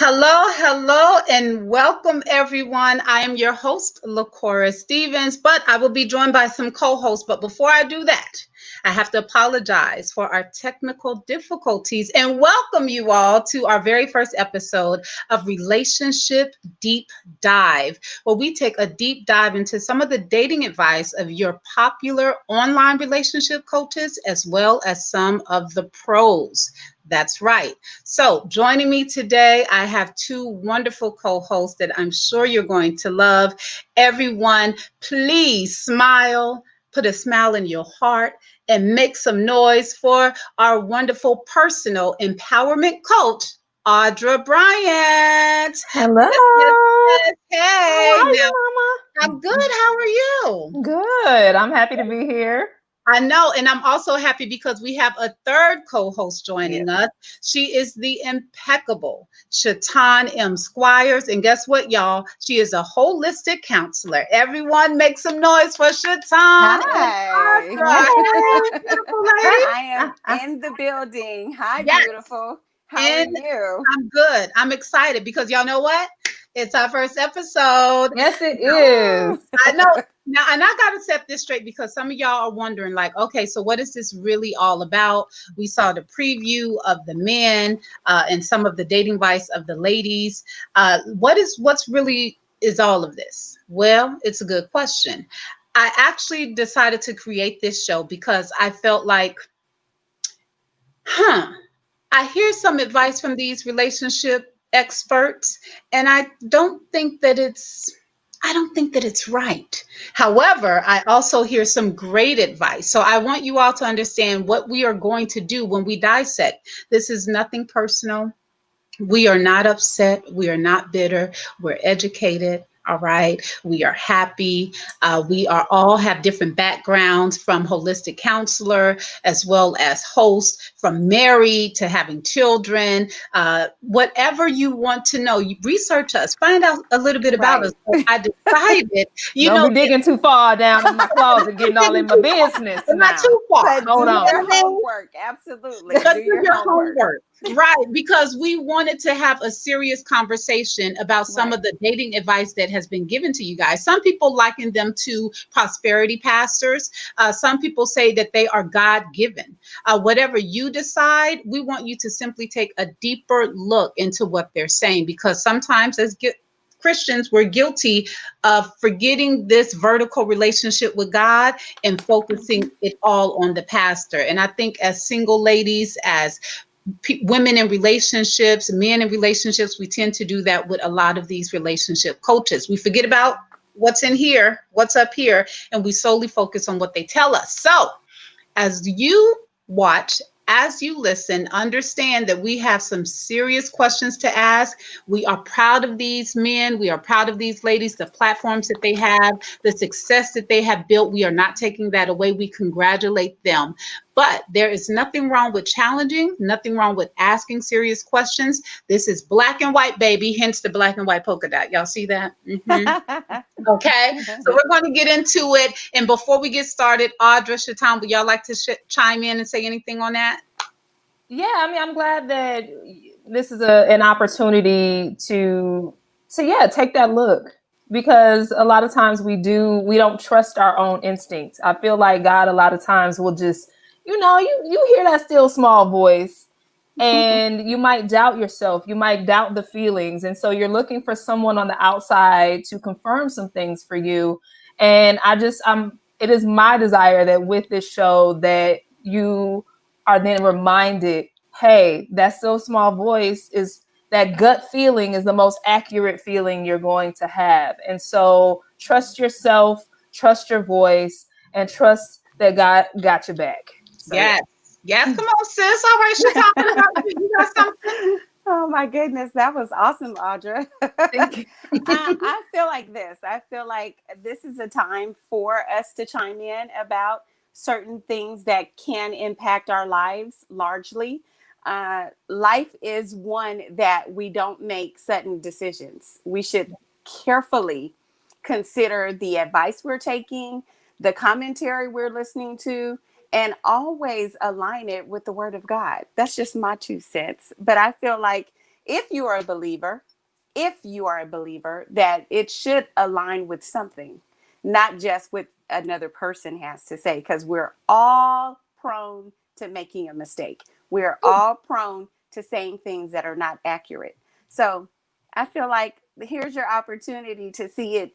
Hello, hello, and welcome everyone. I am your host, LaCora Stephens, but I will be joined by some co-hosts. But before I do that, I have to apologize for our technical difficulties and welcome you all to our very first episode of Relationship Deep Dive, where we take a deep dive into some of the dating advice of your popular online relationship coaches, as well as some of the pros. That's right. So, joining me today, I have two wonderful co hosts that I'm sure you're going to love. Everyone, please smile, put a smile in your heart, and make some noise for our wonderful personal empowerment coach, Audra Bryant. Hello. Yes, yes, yes. How Hey, are now you, I'm good. How are you? Mama? Good. I'm happy to be here. I know, and I'm also happy because we have a third co-host Yes. joining us. She is the impeccable Shaton M. Squires, and guess what, y'all? She is a holistic counselor. Everyone, make some noise for Shaton and Hi. Audra. Hey. Beautiful lady. I am in the building. Hi, Yes, beautiful. How are and you? I'm good. I'm excited because y'all know what? It's our first episode. Yes, it Woo! is. I know now, and I got to set this straight because some of y'all are wondering, like, okay, so what is this really all about? We saw the preview of the men and some of the dating advice of the ladies. What's really is all of this? Well, it's a good question. I actually decided to create this show because I felt like, huh, I hear some advice from these relationship experts, and I don't think that it's right. However, I also hear some great advice. So I want you all to understand what we are going to do when we dissect. This is nothing personal. We are not upset. We are not bitter. We're educated. All right. We are happy. We are all have different backgrounds from holistic counselor as well as host, from married to having children. Whatever you want to know, you research us, find out a little bit about us. Right. So I decided, you Don't know, be digging too far down in my closet, getting all in my business not now. too far. But Hold do on. your homework. Absolutely. But Do do your your homework. homework. Right, because we wanted to have a serious conversation about some Right. of the dating advice that has been given to you guys. Some people liken them to prosperity pastors. Some people say that they are God given. Whatever you decide, we want you to simply take a deeper look into what they're saying because sometimes Christians, we're guilty of forgetting this vertical relationship with God and focusing it all on the pastor. And I think as single ladies, as women in relationships, men in relationships, we tend to do that with a lot of these relationship coaches. We forget about what's in here, what's up here, and we solely focus on what they tell us. So, as you watch, as you listen, understand that we have some serious questions to ask. We are proud of these men. We are proud of these ladies, the platforms that they have, the success that they have built. We are not taking that away. We congratulate them. But there is nothing wrong with challenging, nothing wrong with asking serious questions. This is black and white, baby, hence the black and white polka dot. Y'all see that? Okay, so we're going to get into it. And before we get started, Audra, Shatan, would y'all like to chime in and say anything on that? Yeah, I mean, I'm glad that this is an opportunity to take that look because a lot of times we don't trust our own instincts. I feel like God a lot of times will just, you hear that still small voice and you might doubt yourself, you might doubt the feelings, and so you're looking for someone on the outside to confirm some things for you. And it is my desire that with this show that you are then reminded, hey, that still small voice is that gut feeling is the most accurate feeling you're going to have. And so trust yourself, trust your voice, and trust that God got your back. So yeah. Yes. Yes, come on, sis. All right, Shatan, what about you? You got something? Oh my goodness, that was awesome, Audra. Thank you. I feel like this. I feel like this is a time for us to chime in about certain things that can impact our lives largely. Life is one that we don't make sudden decisions. We should carefully consider the advice we're taking, the commentary we're listening to, and always align it with the word of God. That's just my 2 cents. But I feel like if you are a believer, that it should align with something, not just what another person has to say, because we're all prone to making a mistake. We're all prone to saying things that are not accurate. So I feel like here's your opportunity to see it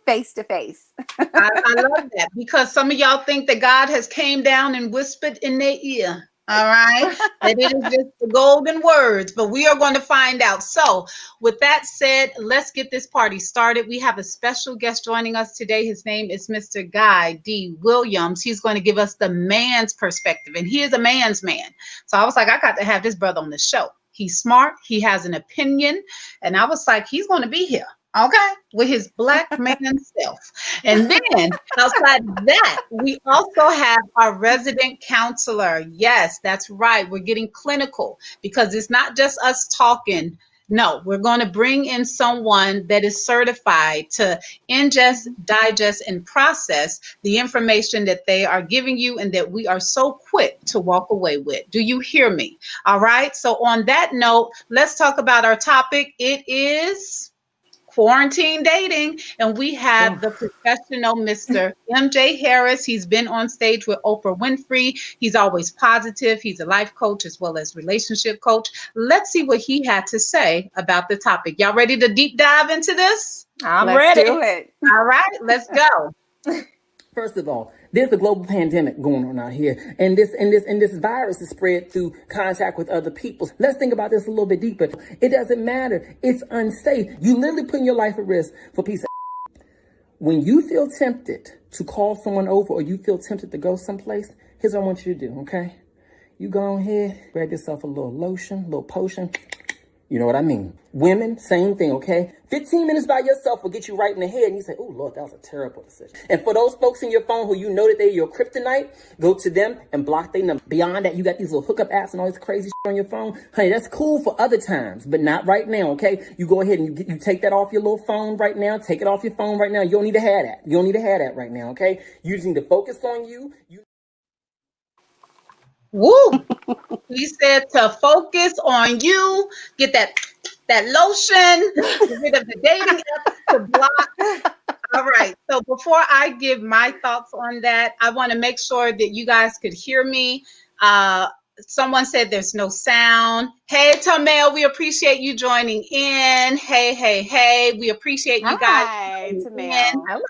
face to face. I love that, because some of y'all think that God has came down and whispered in their ear. All right, that it is just the golden words, but we are going to find out. So, with that said, let's get this party started. We have a special guest joining us today. His name is Mr. Guy D. Williams. He's going to give us the man's perspective, and he is a man's man. So, I was like, I got to have this brother on the show. He's smart, he has an opinion, and I was like, he's going to be here. Okay, with his black man self. And then outside of that, we also have our resident counselor. Yes, that's right. We're getting clinical, because it's not just us talking. No, we're going to bring in someone that is certified to ingest, digest, and process the information that they are giving you and that we are so quick to walk away with. Do you hear me? All right. So on that note, let's talk about our topic. It is quarantine dating, and we have the professional Mr. MJ Harris. He's been on stage with Oprah Winfrey. He's always positive. He's a life coach as well as relationship coach. Let's see what he had to say about the topic. Y'all ready to deep dive into this? I'm Let's ready. do it. All right, let's go. First of all, there's a global pandemic going on out here, and this virus is spread through contact with other people. Let's think about this a little bit deeper. It doesn't matter. It's unsafe. You literally putting your life at risk for a piece of. When you feel tempted to call someone over, or you feel tempted to go someplace, here's what I want you to do, okay? You go on here, grab yourself a little lotion, a little potion. You know what I mean? Women, same thing, okay? 15 minutes by yourself will get you right in the head, and you say, oh, Lord, that was a terrible decision. And for those folks in your phone who you know that they're your kryptonite, go to them and block their number. Beyond that, you got these little hookup apps and all this crazy shit on your phone. Honey, that's cool for other times, but not right now, okay? You go ahead and you take that off your little phone right now. Take it off your phone right now. You don't need to have that. You don't need to have that right now, okay? You just need to focus on you. Woo! He said to focus on you, get that lotion, get rid of the dating apps to block. All right. So before I give my thoughts on that, I want to make sure that you guys could hear me. Someone said there's no sound. Hey, Tameka, we appreciate you joining in. Hey. We appreciate you guys. Hi, Tameka.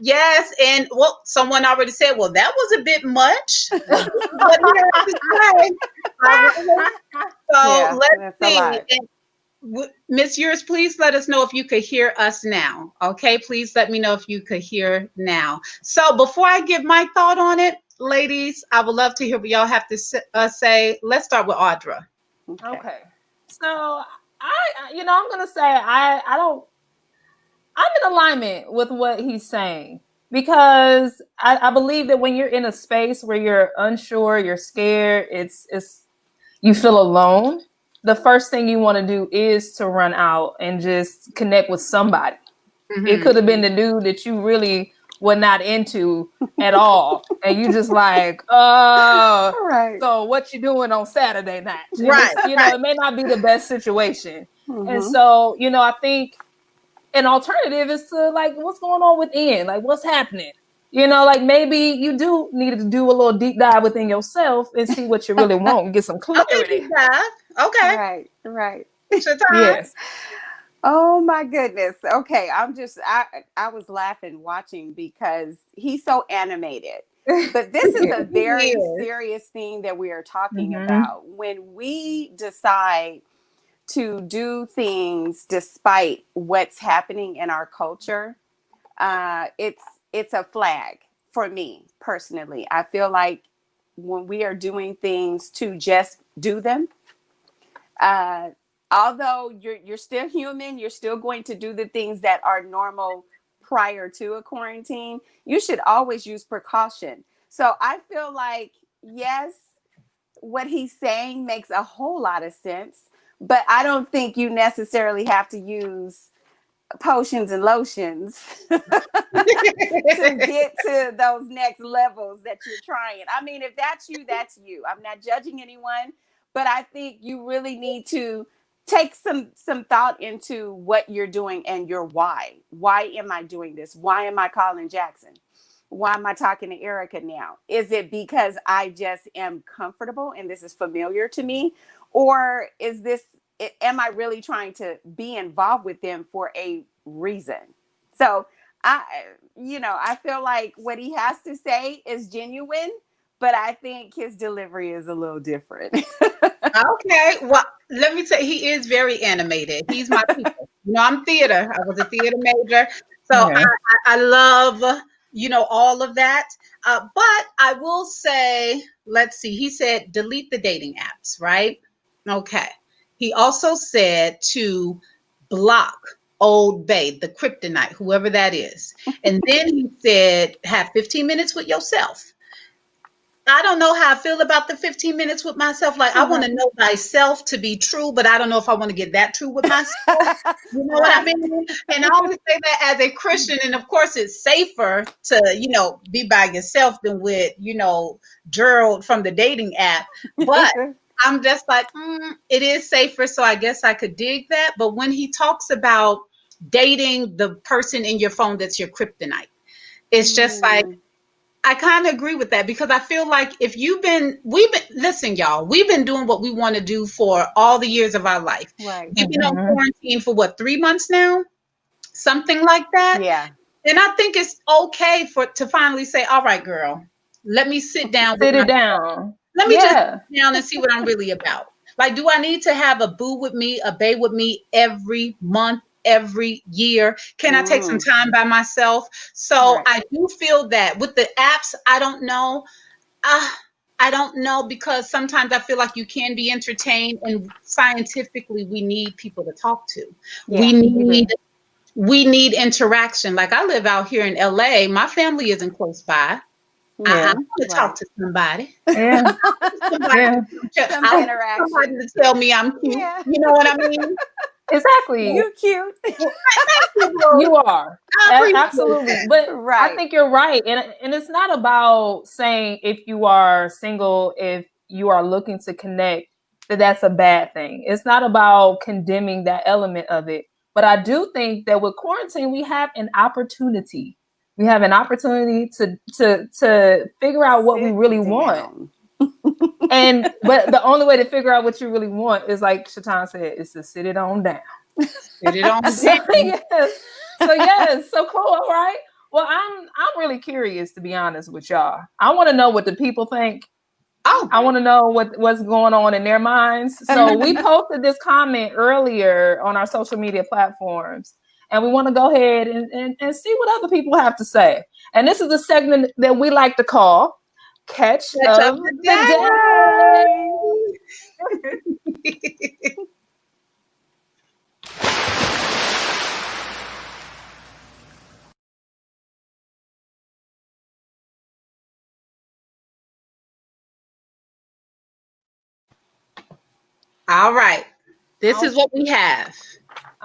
Yes, and well, someone already said, well, that was a bit much. So let's see. Miss Yours, please let us know if you could hear us now. Okay, please let me know if you could hear now. So before I give my thought on it, ladies, I would love to hear what y'all have to say. Let's start with Audra. Okay. So I'm gonna say I'm in alignment with what he's saying, because I believe that when you're in a space where you're unsure, you're scared, it's you feel alone, the first thing you want to do is to run out and just connect with somebody. Mm-hmm. It could have been the dude that you really were not into at all, and you just like, right. So what you doing on Saturday night? Right. It may not be the best situation. Mm-hmm. And so, I think an alternative is to, like, what's going on within? Like, what's happening? Like, maybe you do need to do a little deep dive within yourself and see what you really want and get some clarity. Okay. Right. Yes. Oh my goodness. Okay. I was laughing watching because he's so animated. But this is a very serious thing that we are talking about. When we decide to do things despite what's happening in our culture, it's a flag for me personally. I feel like when we are doing things to just do them, although you're still human, you're still going to do the things that are normal prior to a quarantine, you should always use precaution. So I feel like, yes, what he's saying makes a whole lot of sense, but I don't think you necessarily have to use potions and lotions to get to those next levels that you're trying. I mean, if that's you, that's you. I'm not judging anyone, but I think you really need to take some thought into what you're doing and your why. Why am I doing this? Why am I calling Jackson? Why am I talking to Erica now? Is it because I just am comfortable and this is familiar to me? Or is this, am I really trying to be involved with them for a reason? So I feel like what he has to say is genuine, but I think his delivery is a little different. Okay, well, let me say he is very animated. He's my people. I'm theater. I was a theater major, so Okay. I love all of that. But I will say, let's see. He said delete the dating apps, right? Okay. He also said to block Old Bay, the kryptonite, whoever that is, and then he said have 15 minutes with yourself. I don't know how I feel about the 15 minutes with myself. Like, I want to know thyself to be true, but I don't know if I want to get that true with myself. You know what I mean? And I always say that as a Christian. And of course, it's safer to, be by yourself than with, Gerald from the dating app. But I'm just like, it is safer. So I guess I could dig that. But when he talks about dating the person in your phone that's your kryptonite, it's just like, I kind of agree with that, because I feel like if listen, y'all, we've been doing what we want to do for all the years of our life. Right. We've been on quarantine for what, 3 months now? Something like that. Yeah. And I think it's okay to finally say, all right, girl, let me sit down. Sit it down. Let me just sit down and see what I'm really about. Like, do I need to have a boo with me, a bae with me every month, every year? Can I take some time by myself? So I do feel that with the apps, I don't know. I don't know, because sometimes I feel like you can be entertained, and scientifically we need people to talk to. Yeah, We need interaction. Like, I live out here in LA. My family isn't close by. I want to talk to somebody. Yeah. Somebody to tell me I'm cute. Yeah. You know what I mean? Exactly. You're cute. You are. Absolutely. But Right. I think you're right. And it's not about saying if you are single, if you are looking to connect, that's a bad thing. It's not about condemning that element of it. But I do think that with quarantine, we have an opportunity. We have an opportunity to figure out what we really want. But the only way to figure out what you really want is, like Shaton said, is to sit it on down. Sit it on down. So cool. All right. Well, I'm really curious, to be honest with y'all. I want to know what the people think. I want to know what's going on in their minds. So we posted this comment earlier on our social media platforms, and we want to go ahead and see what other people have to say. And this is a segment that we like to call Catch of the Day. All right. This is what we have.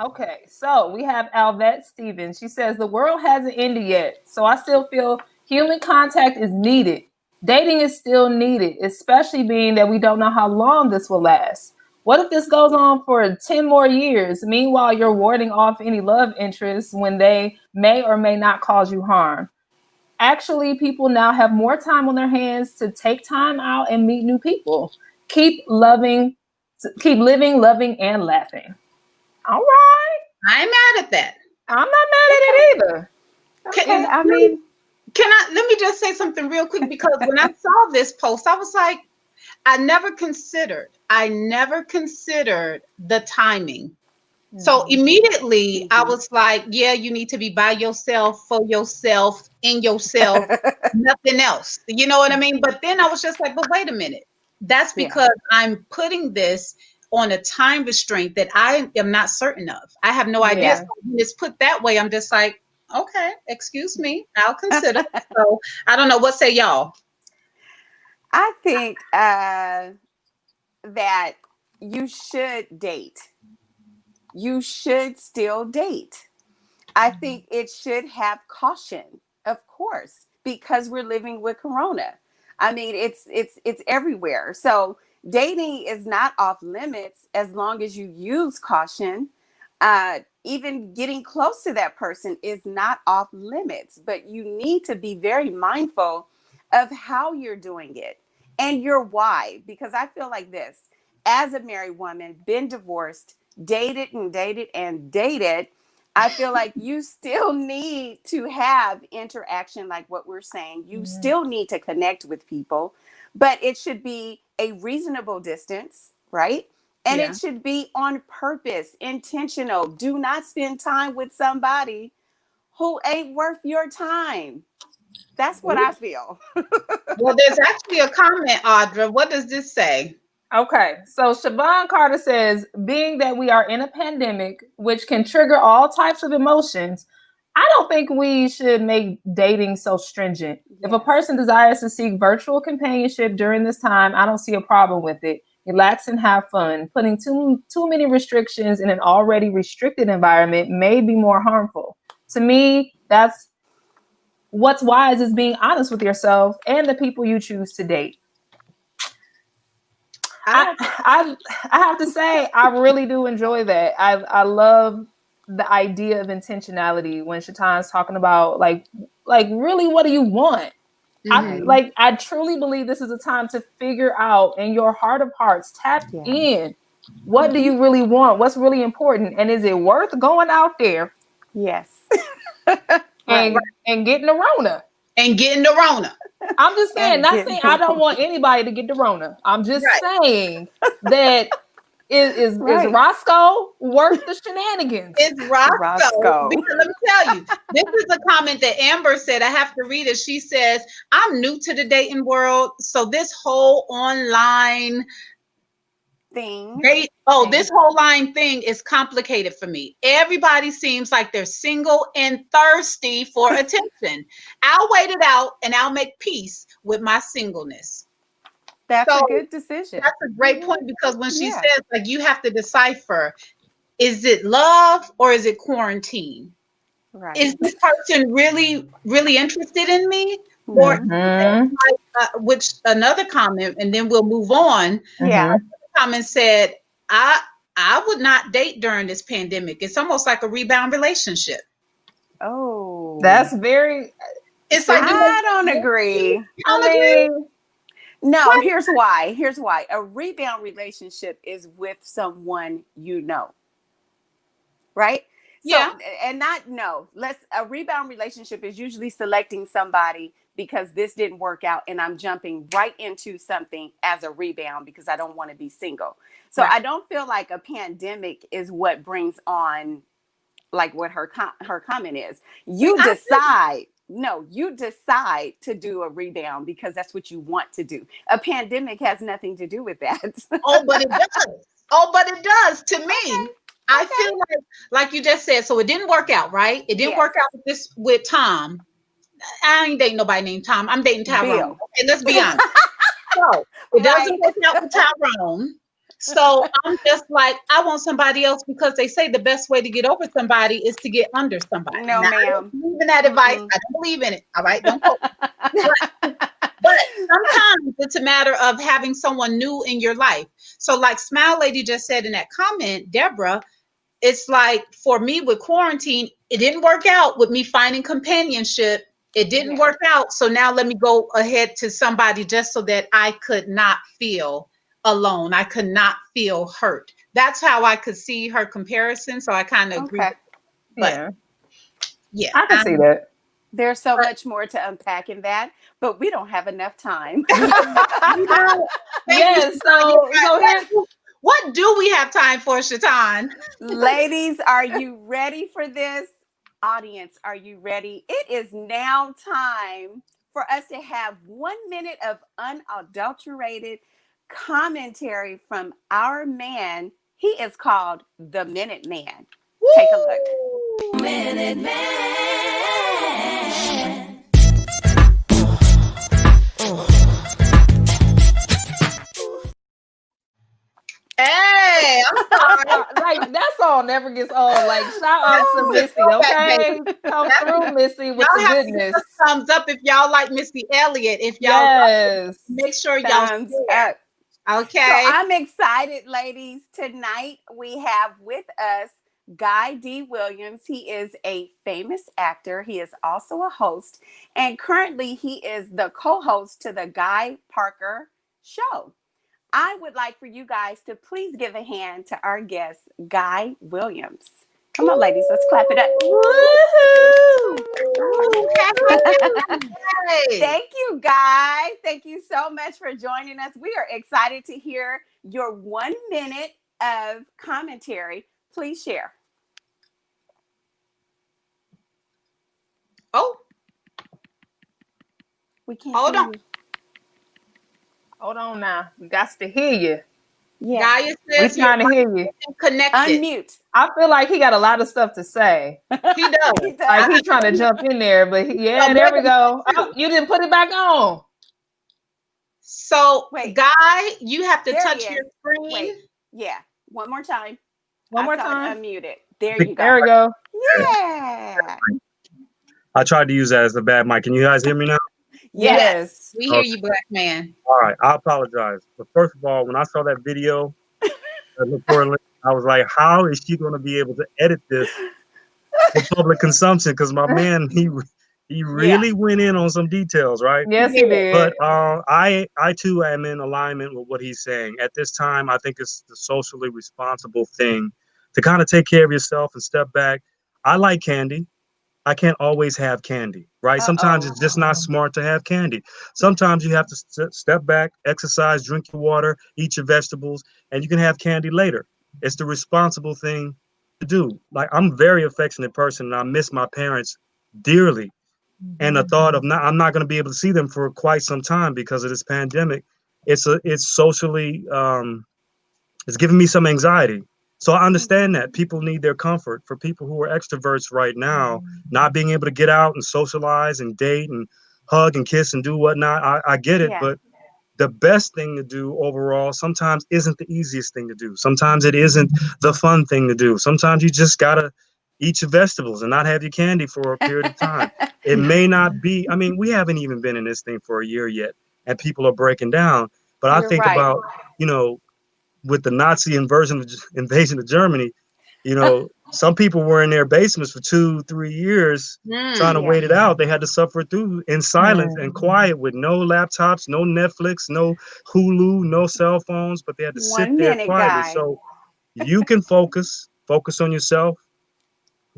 Okay, so we have Alvette Stevens. She says the world hasn't ended yet, so I still feel human contact is needed. Dating is still needed, especially being that we don't know how long this will last. What if this goes on for 10 more years? Meanwhile, you're warding off any love interests when they may or may not cause you harm. Actually, people now have more time on their hands to take time out and meet new people. Keep living, loving, and laughing. All right. I'm mad at that. I'm not mad at it either. Let me just say something real quick, because when I saw this post, I was like, I never considered the timing. So immediately I was like, yeah, you need to be by yourself, for yourself, in yourself, nothing else. You know what I mean? But then I was just like, but wait a minute. That's because I'm putting this on a time restraint that I am not certain of. I have no idea. So when it's put that way, I'm just like, okay, excuse me, I'll consider. So I don't know. What say y'all? I think that you should date. You should still date. I think it should have caution, of course, because we're living with Corona. I mean, it's everywhere. So Dating is not off limits as long as you use caution. Even getting close to that person is not off limits, but you need to be very mindful of how you're doing it and your why. Because I feel like this, as a married woman, been divorced, dated and dated and dated, I feel like you still need to have interaction, like what we're saying. You still need to connect with people, but it should be a reasonable distance, right? And Yeah. it should be on purpose, intentional. Do not spend time with somebody who ain't worth your time. That's what I feel. Well, there's actually a comment, Audra. What does this say? Okay, so Siobhan Carter says, being that we are in a pandemic, which can trigger all types of emotions, I don't think we should make dating so stringent. Yes. If a person desires to seek virtual companionship during this time, I don't see a problem with it. Relax and have fun. Putting too many restrictions in an already restricted environment may be more harmful. To me, that's what's wise is being honest with yourself and the people you choose to date. I have to say, I really do enjoy that. I love the idea of intentionality when Shaton's talking about like really, what do you want? I truly believe this is a time to figure out in your heart of hearts, tap in. What do you really want? What's really important? And is it worth going out there? Yes. and getting the Rona? And getting the Rona. I'm just saying, not saying I don't want anybody to get the Rona. I'm just saying that is Roscoe worth the shenanigans? It's Roscoe. Because let me tell you, this is a comment that Amber said. I have to read it. She says, I'm new to the dating world, so this whole online thing. This whole line thing is complicated for me. Everybody seems like they're single and thirsty for attention. I'll wait it out and I'll make peace with my singleness. That's a good decision. That's a great point, because when she says, like, you have to decipher, is it love or is it quarantine? Right. Is this person really, really interested in me? Or which another comment, and then we'll move on. Yeah. Comment said, I would not date during this pandemic. It's almost like a rebound relationship. Oh, that's very. It's like I don't agree. No, here's why. Here's why. A rebound relationship is with someone you know. Right? So, a rebound relationship is usually selecting somebody because this didn't work out and I'm jumping right into something as a rebound because I don't want to be single. So I don't feel like a pandemic is what brings on like what her comment is. You decide to do a rebound because that's what you want to do. A pandemic has nothing to do with that. But it does. But it does to me. I feel like you just said, so it didn't work out, right? It didn't work out with Tom. I ain't dating nobody named Tom. I'm dating Tyrone. Okay, let's be honest. So it doesn't work out with Tyrone. So I'm just like, I want somebody else because they say the best way to get over somebody is to get under somebody. No, now, ma'am. I don't believe in that advice. I don't believe in it. All right, don't quote me. But sometimes it's a matter of having someone new in your life. So like Smile Lady just said in that comment, Deborah, it's like for me with quarantine, it didn't work out with me finding companionship. It didn't work out. So now let me go ahead to somebody just so that I could not feel alone. I could not feel hurt. That's how I could see her comparison. So I kind of agree. But I can see that. There's so much more to unpack in that, but we don't have enough time. What do we have time for, Shaton? Ladies, are you ready for this? Audience, are you ready? It is now time for us to have 1 minute of unadulterated commentary from our man. He is called the Minute Man. Woo! Take a look. Minute Man. Hey, I'm sorry. Like that song never gets old. Like shout out to Missy, okay? Come through, Missy, with the goodness. Thumbs up if y'all like Missy Elliott. If y'all like, make sure y'all thumbs up. Okay. So I'm excited, ladies. Tonight we have with us Guy D. Williams. He is a famous actor. He is also a host. And currently he is the co-host to the Guy Parker Show. I would like for you guys to please give a hand to our guest, Guy Williams. Come on, ladies, let's clap it up. Thank you, Guy. Thank you so much for joining us. We are excited to hear your 1 minute of commentary. Please share. Oh, We can't hold hear on. you. Hold on now. We got to hear you. Yeah. Gaia We're says trying to hear you. connected. Unmute. I feel like he got a lot of stuff to say. He does. He does. Like he's trying to jump in there, but yeah, there we go. Oh, you didn't put it back on. So, Wait. Guy, you have to There touch he your is. screen. Wait. Yeah. One more time. One more I saw it time. unmuted. There you go. There we go. Yeah. I tried to use that as a bad mic. Can you guys hear me now? Yes. We hear you, black man. All right. I apologize. But first of all, when I saw that video, I was like, how is she going to be able to edit this for public consumption? Because my man, he really went in on some details, right? Yes, he did. But I too am in alignment with what he's saying. At this time, I think it's the socially responsible thing to kind of take care of yourself and step back. I like candy. I can't always have candy, right? Sometimes it's just not smart to have candy. Sometimes you have to step back, exercise, drink your water, eat your vegetables, and you can have candy later. It's the responsible thing to do. Like, I'm a very affectionate person, and I miss my parents dearly. And the thought of I'm not going to be able to see them for quite some time because of this pandemic. It's socially, it's giving me some anxiety. So I understand that people need their comfort. For people who are extroverts right now, not being able to get out and socialize and date and hug and kiss and do whatnot, I get it. Yeah. But the best thing to do overall sometimes isn't the easiest thing to do. Sometimes it isn't the fun thing to do. Sometimes you just got to eat your vegetables and not have your candy for a period of time. It may not be, I mean, we haven't even been in this thing for a year yet, and people are breaking down. But I think about, with the Nazi invasion of Germany, some people were in their basements for 2-3 years trying to wait it out. They had to suffer through in silence and quiet with no laptops, no Netflix, no Hulu, no cell phones, but they had to sit there quietly. Guy. So you can focus on yourself,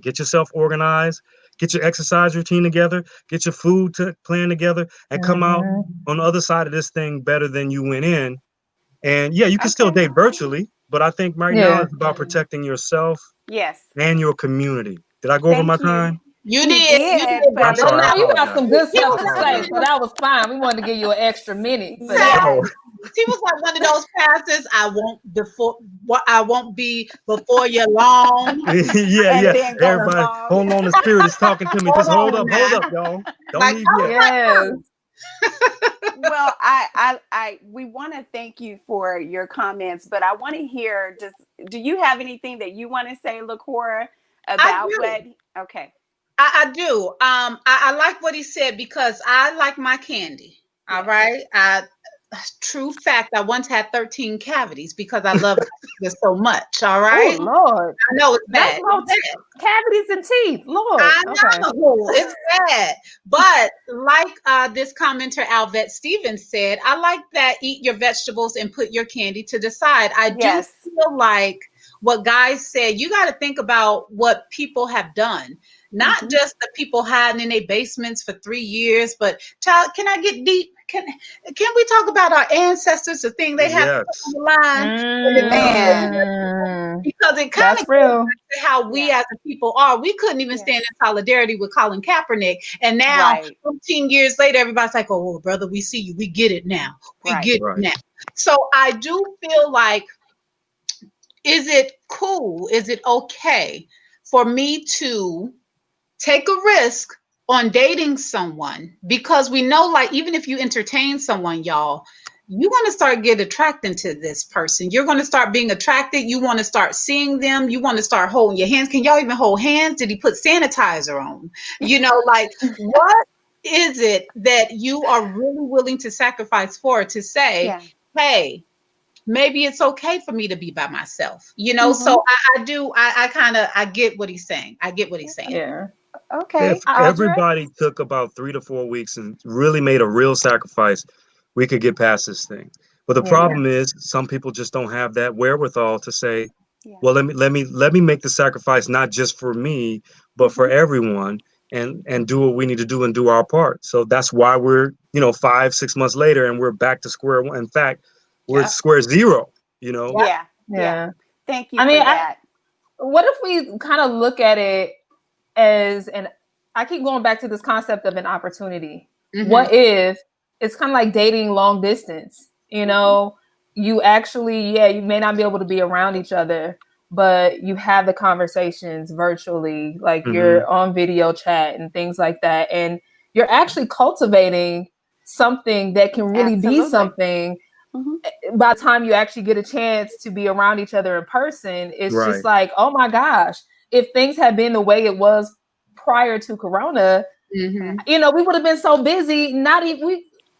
get yourself organized, get your exercise routine together, get your food plan together, and come out on the other side of this thing better than you went in. And yeah, you can still date virtually, but I think right now it's about protecting yourself and your community. Did I go over my time? You did, but no, you got some good stuff to say, so that was fine. We wanted to give you an extra minute. He was like one of those pastors. I won't be before you long. Yeah. Everybody, hold on. The Spirit is talking to me. Just hold up, y'all. Don't leave yet. Well, we want to thank you for your comments, but I want to hear, do you have anything that you want to say, LaCora, about what? Okay. I do. I like what he said because I like my candy. All right. True fact, I once had 13 cavities because I love this so much. All right. Oh, Lord. I know it's bad. Cavities and teeth. Lord. I know. It's bad. But like this commenter, Alvette Stephens, said, I like that eat your vegetables and put your candy to the side. I do feel like what Guy said, you got to think about what people have done. Not just the people hiding in their basements for 3 years, but child, can I get deep? Can we talk about our ancestors, the thing they have to put on the line? Because it kind of goes back to how we as a people are. We couldn't even stand in solidarity with Colin Kaepernick. And now, 15 years later, everybody's like, oh, well, brother, we see you. We get it now. We get it now. So I do feel like, is it cool? Is it okay for me to take a risk on dating someone? Because we know, like, even if you entertain someone, y'all, you're going to start getting attracted to this person. You're going to start being attracted. You want to start seeing them. You want to start holding your hands. Can y'all even hold hands? Did he put sanitizer on? Like, what is it that you are really willing to sacrifice for, to say, hey, maybe it's okay for me to be by myself, you know? So I get what he's saying. I get what he's saying. Yeah. Okay. If Audra? everybody took about 3 to 4 weeks and really made a real sacrifice, we could get past this thing. But the problem is some people just don't have that wherewithal to say, well, let me make the sacrifice, not just for me, but for everyone, and do what we need to do and do our part. So that's why we're, 5-6 months later and we're back to square one. In fact, we're at square zero, Yeah. Thank you I mean, for that. What if we kind of look at it as I keep going back to this concept of an opportunity. What if it's kind of like dating long distance? You actually, you may not be able to be around each other, but you have the conversations virtually, like you're on video chat and things like that. And you're actually cultivating something that can really be something. By the time you actually get a chance to be around each other in person, it's just like, oh my gosh, if things had been the way it was prior to Corona, we would have been so busy.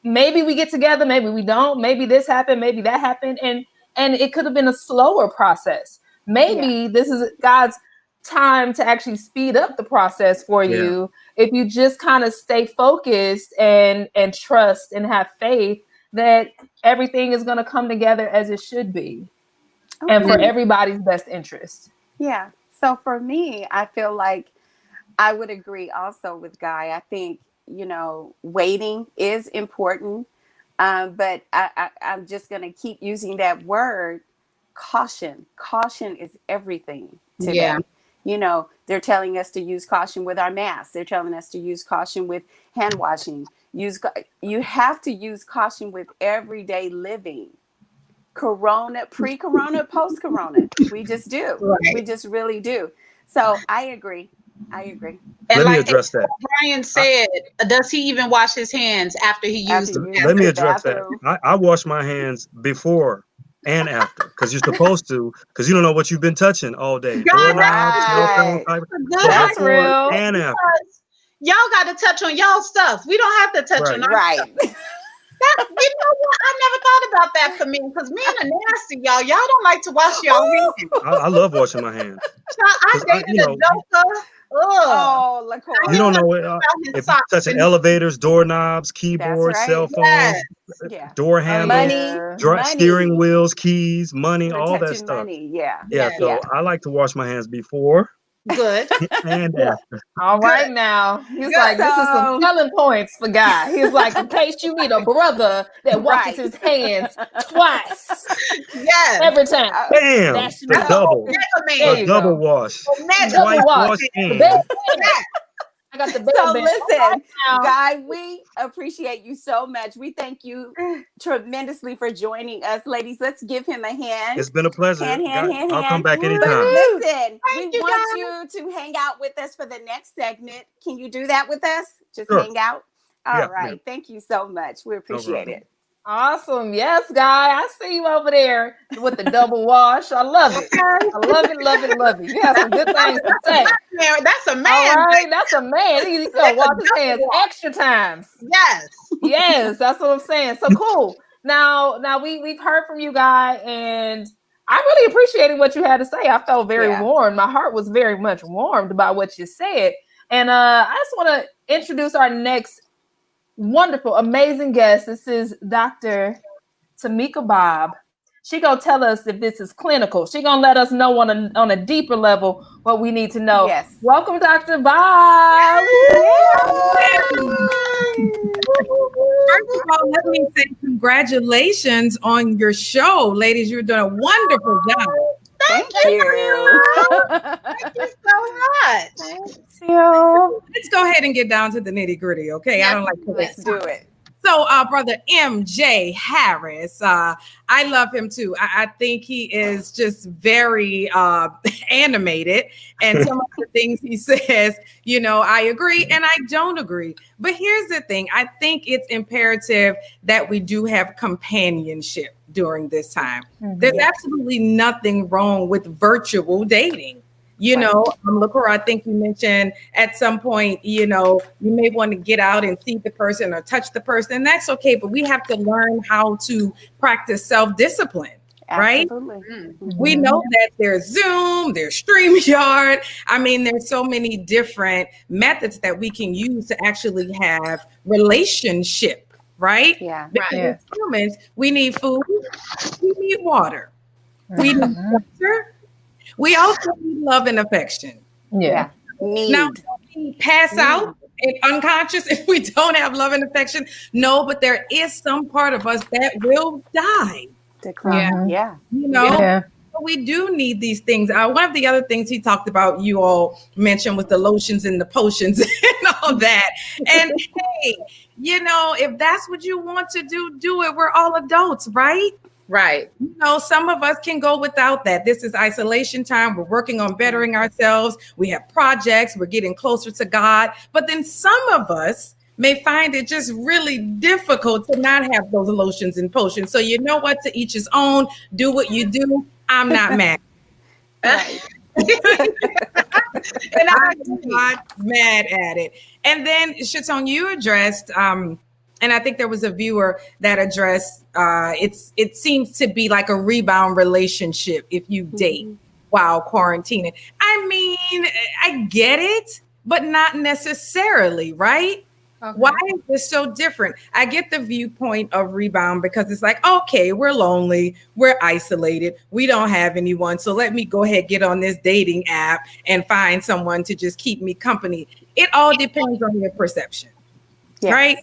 Maybe we get together, maybe we don't, maybe this happened, maybe that happened. And it could have been a slower process. Maybe this is God's time to actually speed up the process for you. If you just kind of stay focused and trust and have faith that everything is going to come together as it should be and for everybody's best interest. Yeah. So for me, I feel like I would agree also with Guy. I think, waiting is important. But I'm just going to keep using that word, caution. Caution is everything today. Yeah. They're telling us to use caution with our masks. They're telling us to use caution with hand washing. You have to use caution with everyday living. Corona, pre-corona, post-corona. We just do. We just really do. So I agree. And let me address that. Brian said, does he even wash his hands after he used them? Let me address that. I wash my hands before and after, because you're supposed to, because you don't know what you've been touching all day. That's real. And after. Y'all got to touch on y'all stuff. We don't have to touch on our stuff. You know what? I never thought about that for me, because men are nasty, y'all. Y'all don't like to wash your hands. I love washing my hands. I dated a joker. Oh, LaCora. You don't know if you're touching elevators, doorknobs, keyboards, cell phones, door handles, steering wheels, keys, money, all that stuff. Money. So I like to wash my hands before. Good. And after. All right now. He's like, this is some selling points for Guy. He's like, in case you need a brother that washes his hands twice. Every time. Bam! The double. The double wash. Double wash. I got the bed. So listen, Guy, we appreciate you so much. We thank you tremendously for joining us. Ladies, let's give him a hand. It's been a pleasure. Hand. I'll come back anytime. But listen, we want you to hang out with us for the next segment. Can you do that with us? Just hang out? All right. Thank you so much. We appreciate it. Awesome. Yes, Guy. I see you over there with the double wash. I love it. I love it. You have some good things to say. That's a man. All right. That's a man. He's going to wash his hands extra times. Yes. That's what I'm saying. So cool. Now we've heard from you, Guy, and I really appreciated what you had to say. I felt very warmed. My heart was very much warmed by what you said. And I just want to introduce our next wonderful, amazing guest. This is Dr. Tameka Bob. She gonna tell us if this is clinical. She gonna let us know on a deeper level what we need to know. Yes. Welcome, Dr. Bob. First of all, let me say congratulations on your show, ladies. You're doing a wonderful job. Thank you. Thank you so much. Thank you. Let's go ahead and get down to the nitty gritty, okay? I don't like to Let's do it. So, Brother MJ Harris, I love him too. I think he is just very animated, and some of the things he says, I agree and I don't agree. But here's the thing. I think it's imperative that we do have companionship during this time. Mm-hmm. There's absolutely nothing wrong with virtual dating. LaCora, I think you mentioned at some point, you may want to get out and see the person or touch the person. That's okay, but we have to learn how to practice self-discipline. right? Absolutely. We know that there's Zoom, there's StreamYard. I mean, there's so many different methods that we can use to actually have relationship, right? Yeah. Because Right. as humans, we need food, we need water, we need water. We also need love and affection. Yeah. Now, Need. we pass out and unconscious if we don't have love and affection. No, but there is some part of us that will die. Decline. Yeah. You know, Yeah. we do need these things. One of the other things he talked about, you all mentioned, was the lotions and the potions and all that. And hey, you know, if that's what you want to do, do it. We're all adults, right? Right. You know, some of us can go without that. This is isolation time. We're working on bettering ourselves. We have projects. We're getting closer to God. But then some of us may find it just really difficult to not have those lotions and potions. So you know what? To each his own. Do what you do. I'm not mad. Right. And I'm not mad at it. And then, Shaton, you addressed, and I think there was a viewer that addressed, it seems to be like a rebound relationship if you date while quarantining. I mean, I get it, but not necessarily, right? Okay. Why is this so different? I get the viewpoint of rebound because it's like, okay, we're lonely, we're isolated, we don't have anyone, so let me go ahead, get on this dating app and find someone to just keep me company. It all depends on your perception, right?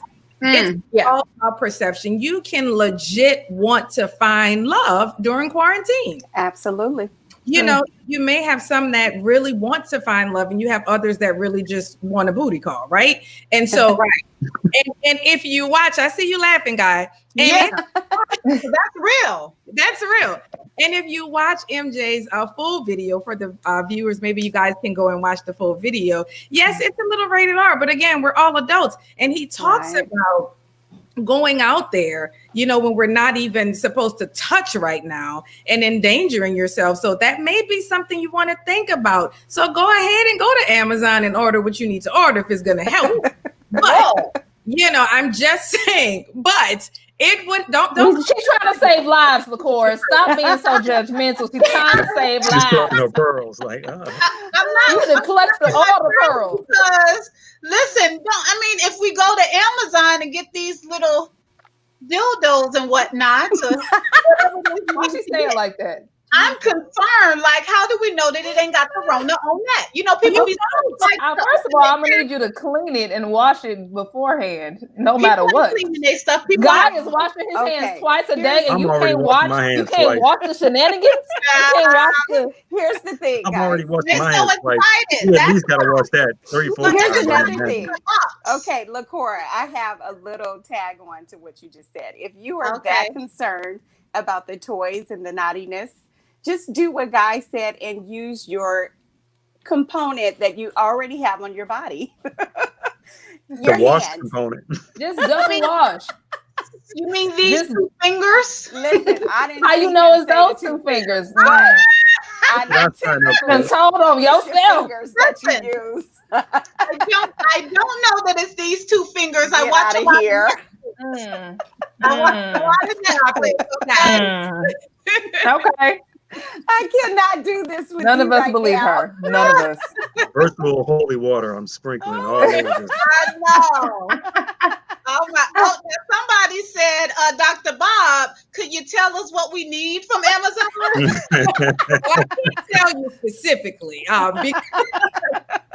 It's all about perception. You can legit want to find love during quarantine. Absolutely. You know, you may have some that really want to find love, and you have others that really just want a booty call, right? And so, and if you watch, I see you laughing, Guy. And that's real. That's real. And if you watch MJ's full video for the viewers, maybe you guys can go and watch the full video. Yes, it's a little rated R, but again, we're all adults. And he talks about going out there, you know, when we're not even supposed to touch right now and endangering yourself. So that may be something you want to think about. So go ahead and go to Amazon and order what you need to order if it's going to help. But, you know, I'm just saying, but it would don't. She's trying to save lives, LaCora. Stop being so judgmental. She's trying to save lives. She's talking her pearls, like, I'm not. You should clutch all the pearls. Because listen, if we go to Amazon and get these little dildos and whatnot, why she say it like that? I'm concerned. Like, how do we know that it ain't got the Rona on that? You know, people be like, first of all, I'm gonna need you to clean it and wash it beforehand, no matter what. Cleaning their stuff. Guy is washing his hands twice a day, and you can't watch the shenanigans. Here's the thing, guys. I'm already washing my hands twice. You at least gotta watch that 3-4 times. Here's another thing. Okay, LaCora, I have a little tag on to what you just said. If you are that concerned about the toys and the naughtiness, just do what Guy said and use your component that you already have on your body. The wash component. Just double wash. You mean these two fingers? Listen, I didn't. How you know it's those two fingers? I told them yourself. That you use. I don't know that it's these two fingers. Get I watch out of here. I watch a lot of Netflix. Okay. I cannot do this with None you of us right believe now. her. None of us. Virtual holy water. I'm sprinkling all over this. I know. Oh my! Oh, somebody said, Dr. Bob, could you tell us what we need from Amazon? Well, I can't tell you specifically. Because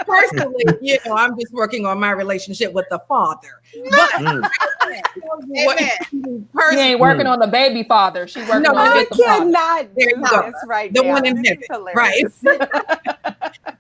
personally, you know, I'm just working on my relationship with the Father. But she ain't working on the baby father. She working on I the cannot do this right the now. one in heaven, right?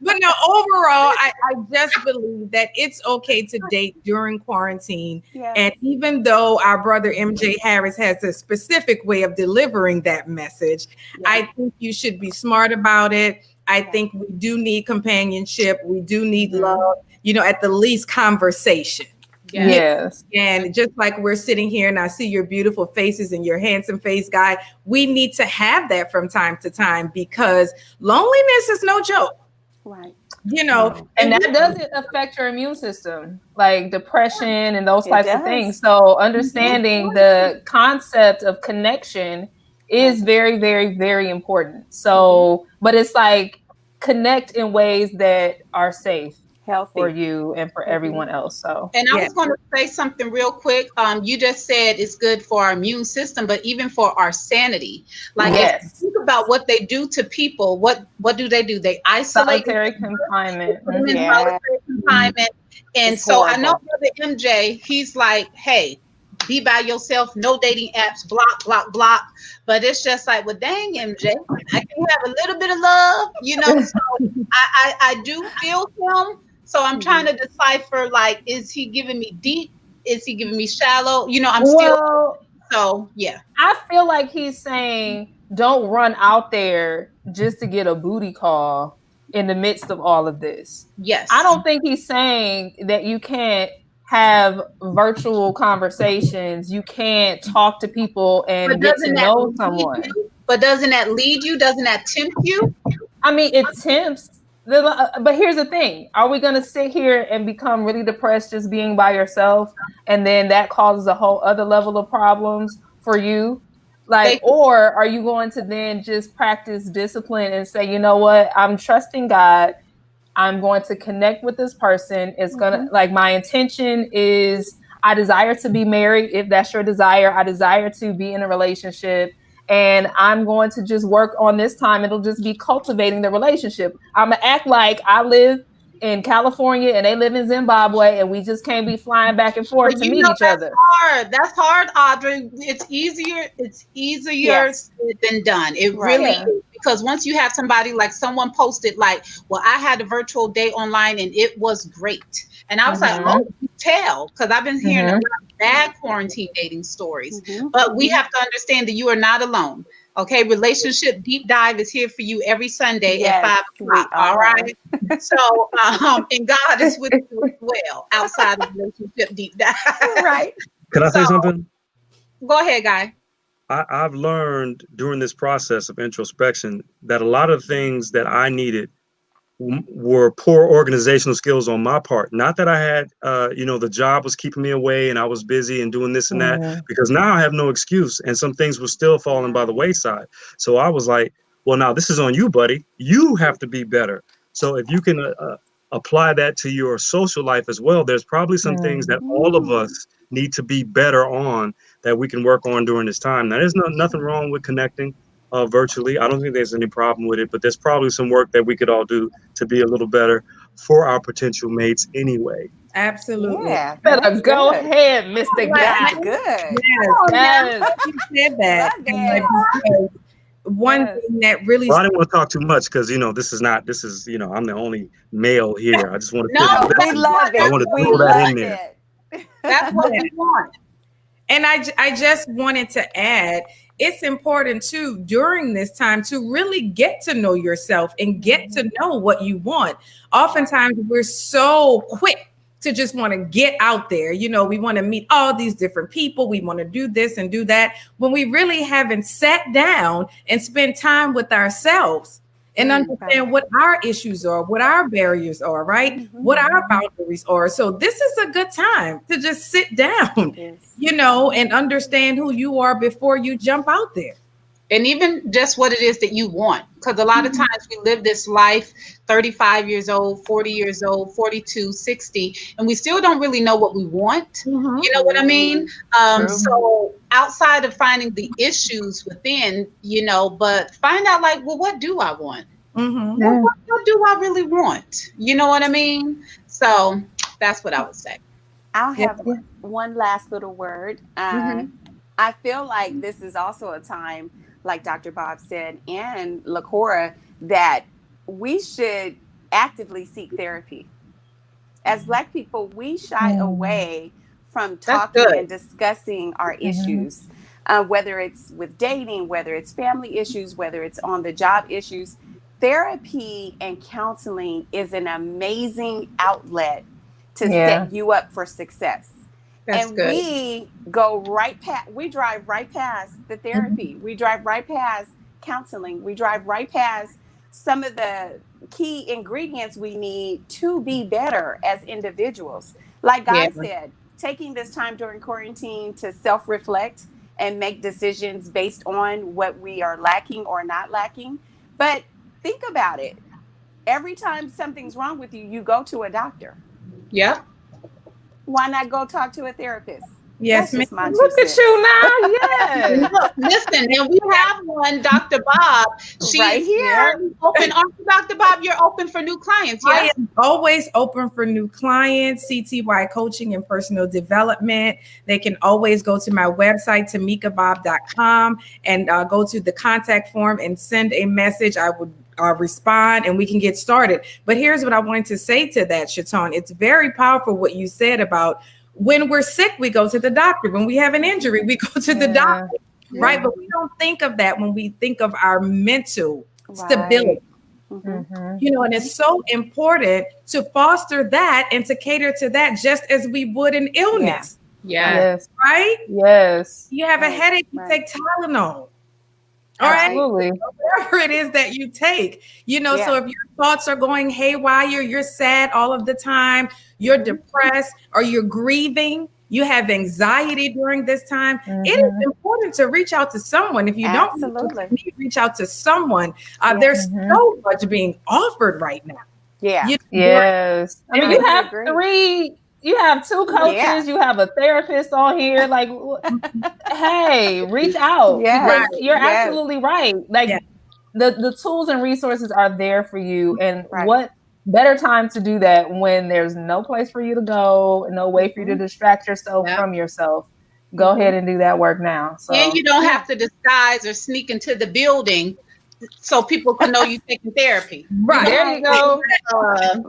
But no, overall, I just believe that it's okay to date during quarantine. Yes. And even though our brother MJ Harris has a specific way of delivering that message, I think you should be smart about it. I think we do need companionship. We do need love, you know, at the least conversation. Yes. And just like we're sitting here and I see your beautiful faces and your handsome face, Guy, we need to have that from time to time because loneliness is no joke. Right. You know, and that doesn't affect your immune system, like depression and those types of things. So understanding the concept of connection is very, very, very important. So, but it's like connect in ways that are safe Healthy for you and for everyone else. So, And I was going to say something real quick. You just said it's good for our immune system, but even for our sanity. Like if you think about what they do to people, what do? They isolate solitary confinement. put them in solitary confinement. And It's so I know horrible. Brother MJ, he's like, hey, be by yourself, no dating apps, block, block, block. But it's just like, well, dang, MJ, I can have a little bit of love, So I do feel him. So I'm trying to decipher, like, is he giving me deep? Is he giving me shallow? I'm still, so yeah. I feel like he's saying, don't run out there just to get a booty call in the midst of all of this. Yes. I don't think he's saying that you can't have virtual conversations. You can't talk to people and get to know someone. But doesn't that lead you? Doesn't that tempt you? I mean, it tempts. But here's the thing. Are we going to sit here and become really depressed just being by yourself? And then that causes a whole other level of problems for you? Like, or are you going to then just practice discipline and say, you know what? I'm trusting God. I'm going to connect with this person. It's going to, like, my intention is I desire to be married. If that's your desire, I desire to be in a relationship. And I'm going to just work on this time. It'll just be cultivating the relationship. I'm going to act like I live in California and they live in Zimbabwe and we just can't be flying back and forth to meet each other. That's hard, Audrey. It's easier said than done. It really is. Because once you have somebody, like someone posted, like, well, I had a virtual date online and it was great. And I was like, oh, you tell, because I've been hearing a lot of bad quarantine dating stories. But we have to understand that you are not alone. Okay, Relationship Deep Dive is here for you every Sunday at 5 o'clock. All right. So, and God is with you as well outside of Relationship Deep Dive. Right. Can I say something? Go ahead, Guy. I've learned during this process of introspection that a lot of things that I needed were poor organizational skills on my part. Not that I had, the job was keeping me away and I was busy and doing this and that, because now I have no excuse and some things were still falling by the wayside. So I was like, well, now this is on you, buddy. You have to be better. So if you can apply that to your social life as well, there's probably some things that all of us need to be better on that we can work on during this time. Now, there's nothing wrong with connecting virtually. I don't think there's any problem with it, but there's probably some work that we could all do to be a little better for our potential mates anyway. Absolutely. Yeah, better go ahead, Mr. Guy. Good. Yes. You said that. One thing that really. Well, I didn't want to talk too much because this is I'm the only male here. I just want to. We love it. I want to throw that in there. That's what we want. And I just wanted to add, it's important too during this time to really get to know yourself and get to know what you want. Oftentimes we're so quick to just want to get out there. We want to meet all these different people. We want to do this and do that when we really haven't sat down and spent time with ourselves and understand what our issues are, what our barriers are, right? What our boundaries are. So this is a good time to just sit down, and understand who you are before you jump out there. And even just what it is that you want. Because a lot of times we live this life 35 years old, 40 years old, 42, 60, and we still don't really know what we want. You know what I mean? So outside of finding the issues within, but find out, like, well, what do I want? What do I really want? You know what I mean? So that's what I would say. I'll have one last little word. I feel like this is also a time, like Dr. Bob said, and LaCora, that we should actively seek therapy. As Black people, we shy away from talking and discussing our issues, whether it's with dating, whether it's family issues, whether it's on the job issues. Therapy and counseling is an amazing outlet to set you up for success. That's good. We drive right past the therapy. We drive right past counseling. We drive right past some of the key ingredients we need to be better as individuals. Like Guy said, taking this time during quarantine to self-reflect and make decisions based on what we are lacking or not lacking. But think about it. Every time something's wrong with you, you go to a doctor. Yeah. Why not go talk to a therapist? Yes, That's just my 2 Look at cents. you now. Yes. Look, listen, and we have one, Dr. Bob. She Right is here. open. Aren't you, Dr. Bob? You're open for new clients. I Yes. am always open for new clients, CTY coaching and personal development. They can always go to my website, tamekabob.com, and go to the contact form and send a message. I would respond and we can get started. But here's what I wanted to say to that, Shaton. It's very powerful what you said about when we're sick, we go to the doctor. When we have an injury, we go to the doctor, right? But we don't think of that when we think of our mental stability. Mm-hmm. You know, and it's so important to foster that and to cater to that just as we would an illness. Yeah. Yes. Right? Yes. You have a headache, you take Tylenol. All right. Absolutely. Whatever it is that you take, you know, so if your thoughts are going haywire, you're sad all of the time, you're depressed, or you're grieving, you have anxiety during this time, it is important to reach out to someone. If you don't reach out to someone, there's so much being offered right now. Yeah. Yes. I mean, you have 2 coaches, you have a therapist on here. Like, hey, reach out. Yes. You're absolutely right. Like the tools and resources are there for you. And what better time to do that when there's no place for you to go, no way for you to distract yourself from yourself. Go ahead and do that work now. So, and you don't have to disguise or sneak into the building so people can know you're taking therapy. Right. There you go.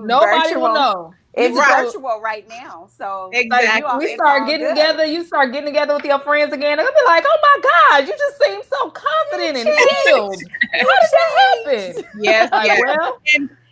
Nobody will know. It's virtual right now. So exactly. We start getting together. You start getting together with your friends again. They'll be like, oh my God, you just seem so confident and healed. How did that happen? Yes. Like, well,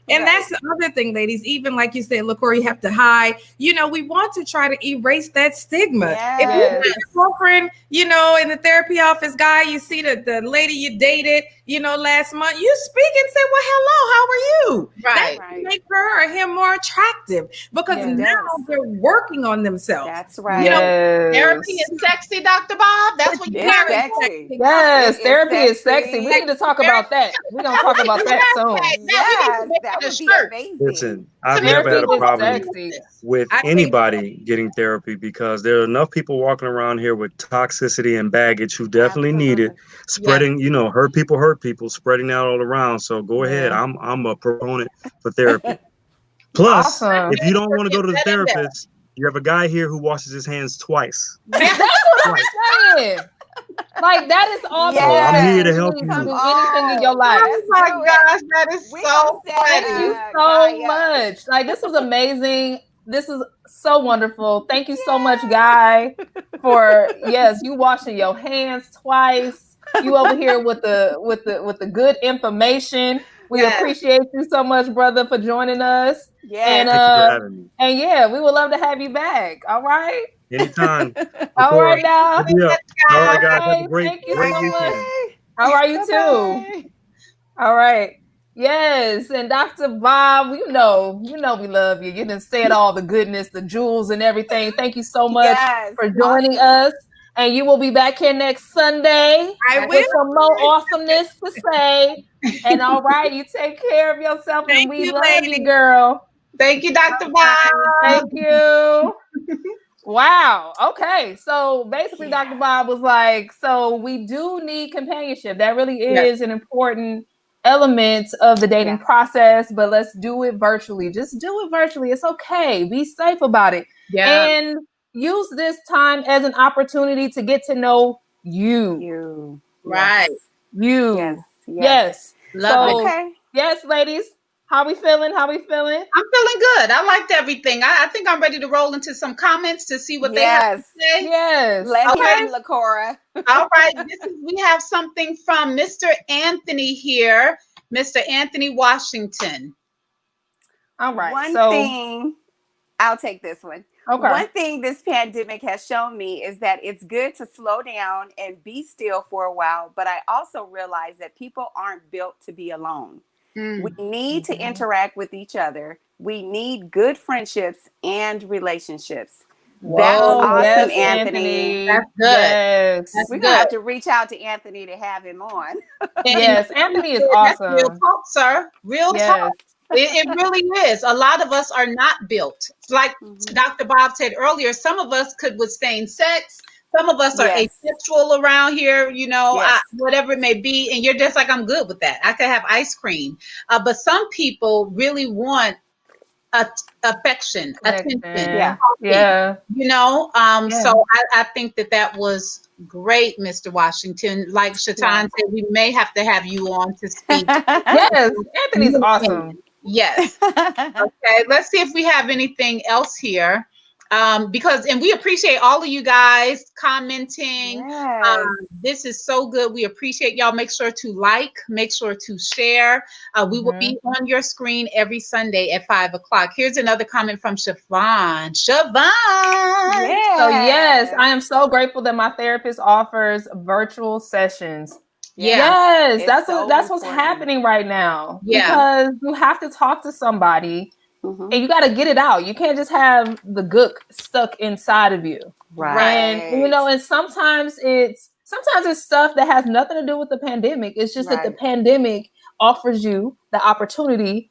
and that's the other thing, ladies. Even like you said, LaCora, you have to hide. You know, we want to try to erase that stigma. Yes. If you see your girlfriend, you know, in the therapy office guy, you see the lady you dated, you know, last month, you speak and say, well, hello, how are you? Right. That make her or him more attractive because now they're working on themselves. That's right. You know, therapy is sexy, Dr. Bob. That's what you're sexy. Yes, therapy is sexy. We need to talk about that. We're going to talk about that soon. Yes, that would be amazing. Listen, I've never had a problem with anybody getting therapy because there are enough people walking around here with toxicity and baggage who definitely need it. Spreading, you know, hurt people, spreading out all around. So go ahead. I'm a proponent for therapy. Plus, if you don't want to go to the therapist, you have a guy here who washes his hands twice. That's what I'm saying. Like, that is all. I'm here to help you. Do anything in your life. Oh my gosh, that is so funny. Thank you so much. Like, this was amazing. This is so wonderful. Thank you so much, Guy, for you washing your hands twice. You over here with the good information. We appreciate you so much, brother, for joining us. Yes. Thank you for having me. And we would love to have you back. All right. Anytime. All right, now. All right, guys. Have a great Thank you weekend. so much. How are you too? All right. Yes, and Dr. Bob, you know we love you. You done said all the goodness, the jewels and everything. Thank you so much for joining us. And you will be back here next Sunday with some more awesomeness to say. And all right, you take care of yourself, and we love you, girl. Thank you, Dr. Bob. Thank you. Wow. Okay. So basically, Dr. Bob was like, so we do need companionship. That really is an important element of the dating process, but let's do it virtually. Just do it virtually. It's okay. Be safe about it. And use this time as an opportunity to get to know you. Right. You. Yes. Love it. Okay. Yes, ladies. How we feeling? I'm feeling good. I liked everything. I think I'm ready to roll into some comments to see what they have to say. Yes. Let's hear them, LaCora. All right. We have something from Mr. Anthony here. Mr. Anthony Washington. All right. One thing, I'll take this one. Okay. One thing this pandemic has shown me is that it's good to slow down and be still for a while. But I also realize that people aren't built to be alone. We need to interact with each other. We need good friendships and relationships. That's Whoa, awesome, yes, Anthony. that's good. Yes. That's We're gonna good. have to reach out to Anthony to have him on. And Yes, Anthony is that's real awesome. talk, sir. Real talk. Yes. It really is. A lot of us are not built. Like Mhm. Dr. Bob said earlier, some of us could withstand sex. Some of us are Yes. asexual around here, Yes. whatever it may be. And you're just like, I'm good with that. I could have ice cream. But some people really want affection, attention, Yeah. Connection. talking, Yeah. Yeah. So I think that was great, Mr. Washington. Like Shaton Yeah. said, we may have to have you on to speak. Yes. Anthony's awesome. Yes. Okay, let's see if we have anything else here. And we appreciate all of you guys commenting. Yes. This is so good. We appreciate y'all. Make sure to like, make sure to share. We will be on your screen every Sunday at 5 o'clock. Here's another comment from Siobhan. Siobhan. So yes, Yes. I am so grateful that my therapist offers virtual sessions. Yeah. Yes, It's that's so what's important. happening right now. Yeah. Because you have to talk to somebody Mhm. and you got to get it out. You can't just have the gook stuck inside of you. And and sometimes it's stuff that has nothing to do with the pandemic. It's just that the Right. pandemic offers you the opportunity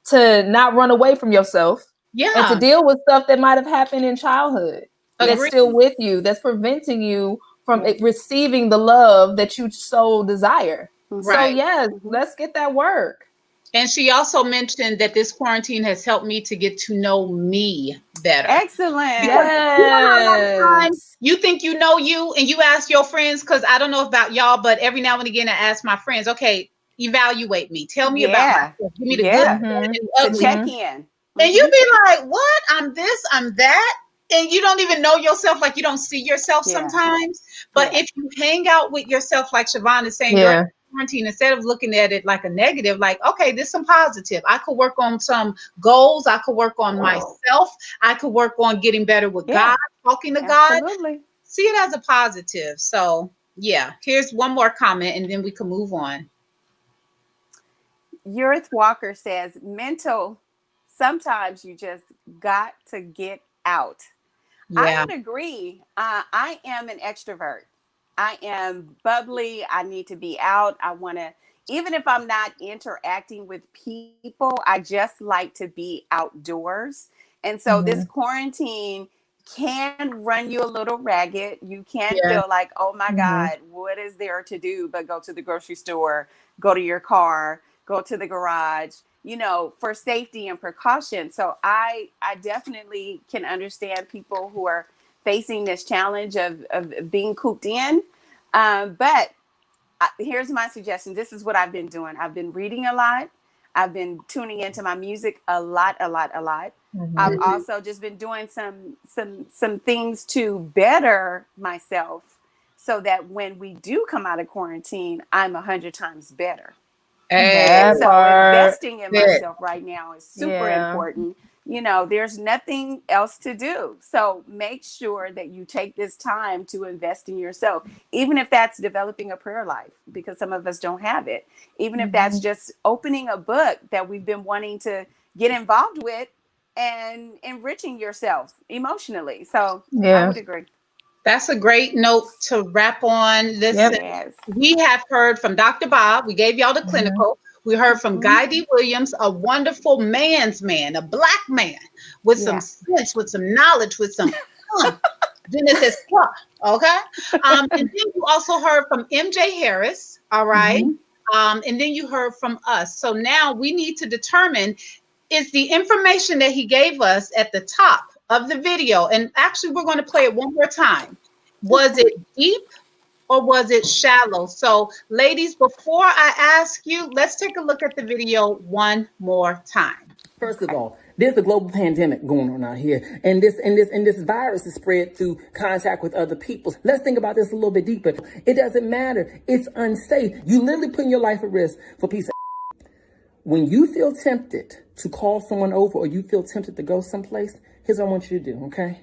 to not run away from yourself and to Yeah. deal with stuff that might have happened in childhood that's Agreed. still with you, that's preventing you from Yes. receiving the love that you so desire. So Right. yes, Mhm. let's get that work. And she also mentioned that this quarantine has helped me to get to know me better. Excellent. Because you know how a lot of times Yes. you think you know you and you ask your friends, because I don't know about y'all, but every now and again I ask my friends, okay, evaluate me. Tell me about Yeah. myself. Give me the good, Yeah. bad, and the To ugly. check in. And you Mhm. be like, what? I'm this, I'm that. And you don't even know yourself, like you don't see yourself Yeah. sometimes. But Yeah. if you hang out with yourself, like Siobhan is saying, during quarantine, instead of looking at it like a negative, like, okay, this is some positive. I could work on some goals. I could work on myself. I could work on getting better with Yeah. God, talking to God. Absolutely. See it as a positive. So yeah, here's one more comment and then we can move on. Yurith Walker says, mental, sometimes you just got to get out. I Yeah. would agree. I am an extrovert. I am bubbly. I need to be out. I want to, even if I'm not interacting with people, I just like to be outdoors. And so this quarantine can run you a little ragged. You can Yeah. feel like, oh my God, what is there to do but go to the grocery store, go to your car, go to the garage, for safety and precaution. So I definitely can understand people who are facing this challenge of being cooped in. But here's my suggestion. This is what I've been doing. I've been reading a lot. I've been tuning into my music a lot. I've also just been doing some things to better myself so that when we do come out of quarantine, I'm 100 times better. Hey, And so investing in Good. myself right now is super important. There's nothing else to do. So make sure that you take this time to invest in yourself, even if that's developing a prayer life, because some of us don't have it. Even if that's just opening a book that we've been wanting to get involved with and enriching yourself emotionally. So I would agree. That's a great note to wrap on. Listen, Yes. we have heard from Dr. Bob. We gave y'all the clinical. We heard from Guy D. Williams, a wonderful man's man, a black man with some sense, with some knowledge, with some Genesis, okay? And then you also heard from MJ Harris, all right? And then you heard from us. So now we need to determine, is the information that he gave us at the top of the video, and actually we're going to play it one more time. Was it deep or was it shallow? So ladies, before I ask you, let's take a look at the video one more time. First of all, there's a global pandemic going on out here, and this virus is spread through contact with other people. Let's think about this a little bit deeper. It doesn't matter. It's unsafe. You literally putting your life at risk for a piece of. When you feel tempted to call someone over or you feel tempted to go someplace, here's what I want you to do, okay?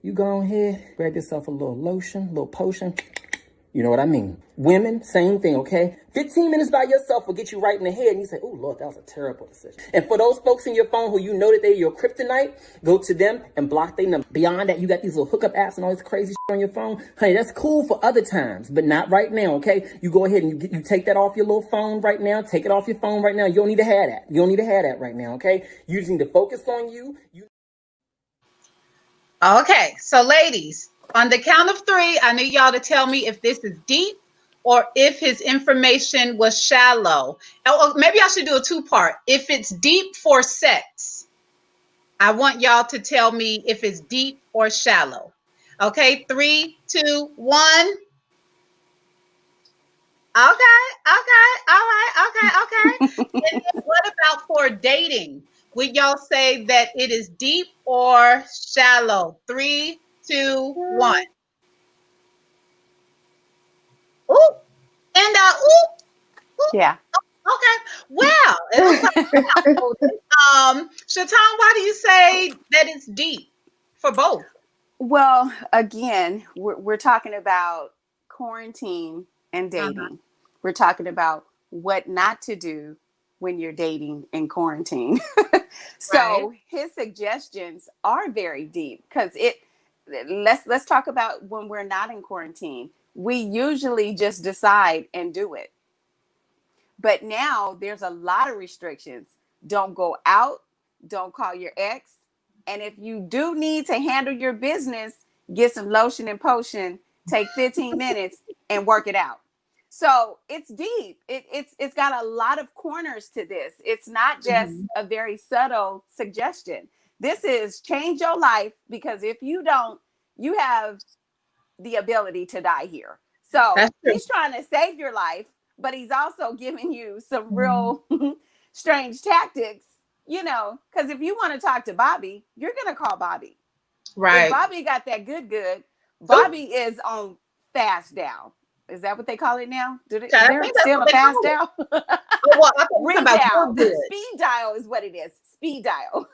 You go ahead, grab yourself a little lotion, a little potion, You know what I mean? Women, same thing, okay? 15 minutes by yourself will get you right in the head, and you say, oh, Lord, that was a terrible decision. And for those folks in your phone who you know that they're your kryptonite, go to them and block their number. Beyond that, you got these little hookup apps and all this crazy shit on your phone. Honey, that's cool for other times, but not right now, okay? You go ahead and you take that off your little phone right now. Take it off your phone right now. You don't need to have that. You don't need to have that right now, okay? You just need to focus on you. Okay, so ladies, on the count of 3, I need y'all to tell me if this is deep or if his information was shallow. Oh, maybe I should do a 2-part. If it's deep for sex, I want y'all to tell me if it's deep or shallow. Okay, 3, 2, 1. Okay, all right, okay. And then what about for dating? Would y'all say that it is deep or shallow? 3, 2, 1. Ooh, and ooh. Yeah. Okay. Well, it looks like Shaton, why do you say that it's deep for both? Well, again, we're talking about quarantine and dating. We're talking about what not to do when you're dating in quarantine. So his suggestions are very deep because let's talk about when we're not in quarantine. We usually just decide and do it. But now there's a lot of restrictions. Don't go out, don't call your ex. And if you do need to handle your business, get some lotion and potion, take 15 minutes and work it out. So it's deep. It's got a lot of corners to this. It's not just a very subtle suggestion. This is change your life, because if you don't, you have the ability to die here. So he's trying to save your life, but he's also giving you some real strange tactics, you know, because if you want to talk to Bobby, you're going to call Bobby. Right. If Bobby got that good, Bobby is on fast dial. Is that what they call it now? Is there still a fast dial? Ring dial. Speed dial is what it is. Speed dial.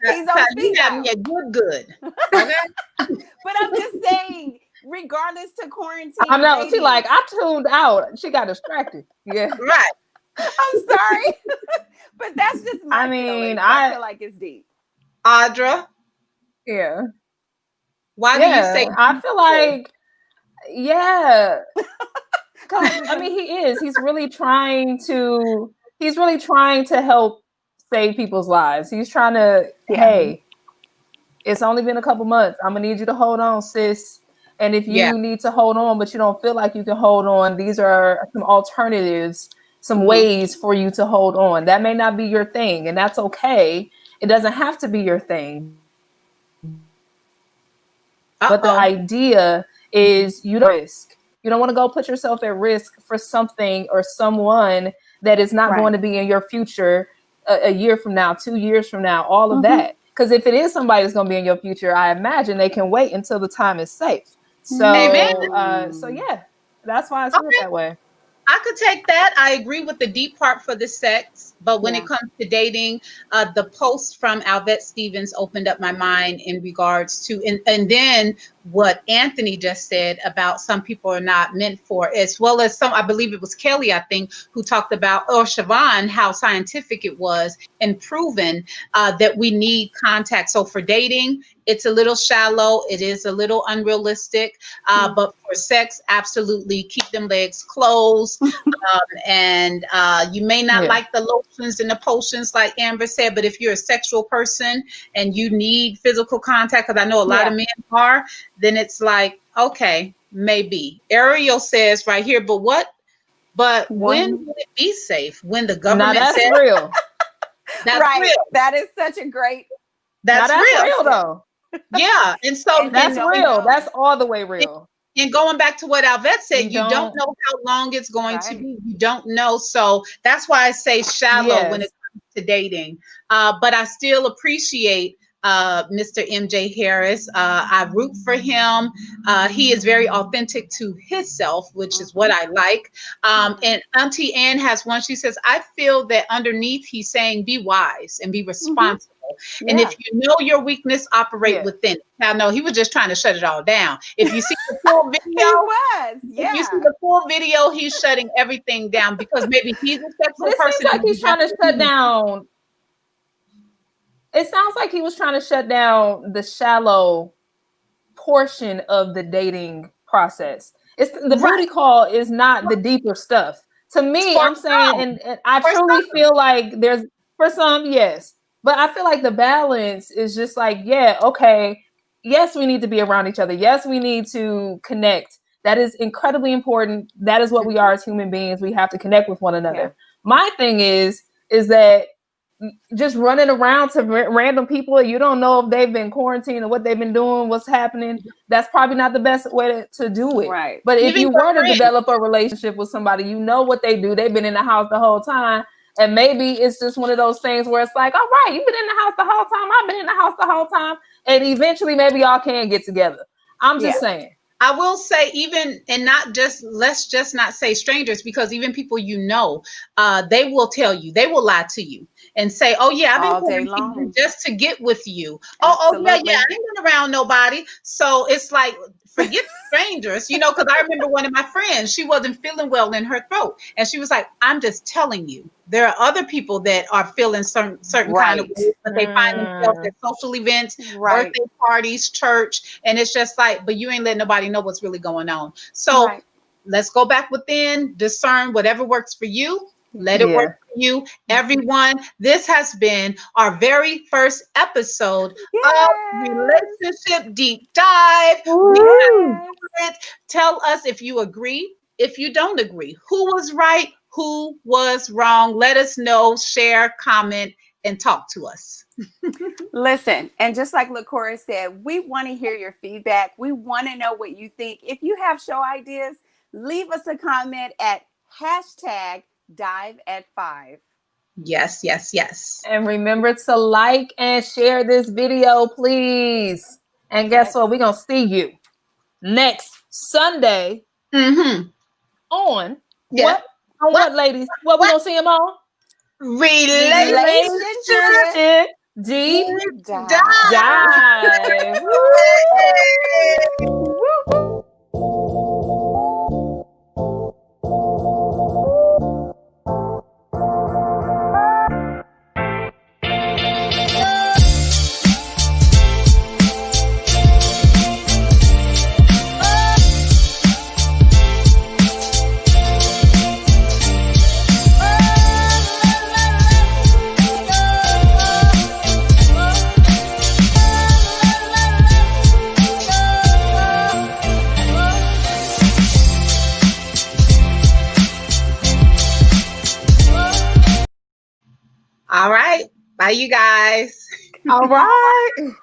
He's on speed dial. Yeah, good. Okay? But I'm just saying, regardless to quarantine. I know. She like, I tuned out. She got distracted. Yeah. Right. I'm sorry. But that's just my feeling. I feel like it's deep. Audra? Yeah. Why do you say? I feel like, yeah. I mean, he is. He's really trying to help save people's lives. He's trying to, hey, it's only been a couple months. I'm gonna need you to hold on, sis. And if you need to hold on, but you don't feel like you can hold on, these are some alternatives, some ways for you to hold on. That may not be your thing, and that's okay. It doesn't have to be your thing. But the idea is you don't risk. You don't want to go put yourself at risk for something or someone that is not going to be in your future a year from now, 2 years from now, all of that. Because if it is somebody that's going to be in your future, I imagine they can wait until the time is safe. So, so yeah, that's why I see it that way. I could take that. I agree with the deep part for the sex, but when it comes to dating, the post from Alvette Stephens opened up my mind in regards to, and then what Anthony just said about some people are not meant for, as well as some, I believe it was Kelly, I think, who talked about, or Siobhan, how scientific it was and proven that we need contact. So for dating, it's a little shallow. It is a little unrealistic, but for sex, absolutely keep them legs closed. And you may not like the lotions and the potions like Amber said, but if you're a sexual person and you need physical contact, because I know a lot of men are, then it's like, okay, maybe. Ariel says right here, but when would it be safe? When the government that's says, real. That's real. That is such a great. That's real though. Yeah, and so that's real. That's all the way real. And going back to what Alvette said, you don't know how long it's going to be. You don't know. So that's why I say shallow when it comes to dating. But I still appreciate Mr. MJ Harris. I root for him. He is very authentic to himself, which is what I like. And Auntie Ann has one. She says, I feel that underneath he's saying be wise and be responsible. And if you know your weakness, operate within it. Now, no, he was just trying to shut it all down. If you see the full video, if you see the full video, he's shutting everything down because maybe he's a sexual person. It seems like he's trying to shut down. It sounds like he was trying to shut down the shallow portion of the dating process. It's the booty call is not the deeper stuff. To me, I'm saying, and I truly feel like there's, for some, yes. But I feel like the balance is just like, yeah, okay. Yes, we need to be around each other. Yes, we need to connect. That is incredibly important. That is what we are as human beings. We have to connect with one another. Yeah. My thing is that just running around to random people, you don't know if they've been quarantined or what they've been doing, what's happening. That's probably not the best way to do it. Right. But if you were to develop a relationship with somebody, you know what they do. They've been in the house the whole time. And maybe it's just one of those things where it's like, all right, you've been in the house the whole time. I've been in the house the whole time. And eventually maybe y'all can get together. I'm just saying. I will say even, and not just, let's just not say strangers, because even people you know, they will tell you, they will lie to you and say, oh yeah, I've been quarantined just to get with you. Oh yeah, I ain't been around nobody. So it's like, forget strangers, because I remember one of my friends, she wasn't feeling well in her throat. And she was like, I'm just telling you, there are other people that are feeling certain kind of ways, but they find themselves at social events, birthday parties, church. And it's just like, but you ain't letting nobody know what's really going on. So let's go back within, discern whatever works for you. Let it work for you. Everyone, this has been our very first episode of Relationship Deep Dive. Tell us if you agree, if you don't agree, who was right, who was wrong. Let us know, share, comment, and talk to us. Listen, and just like LaCora said, we want to hear your feedback. We want to know what you think. If you have show ideas, leave us a comment at #DiveAt5. Yes. And remember to like and share this video, please. And guess what? We're going to see you next Sunday on what? On what, ladies? What we going to see them on? Relationship Deep Dive. All right. Bye, you guys. All right.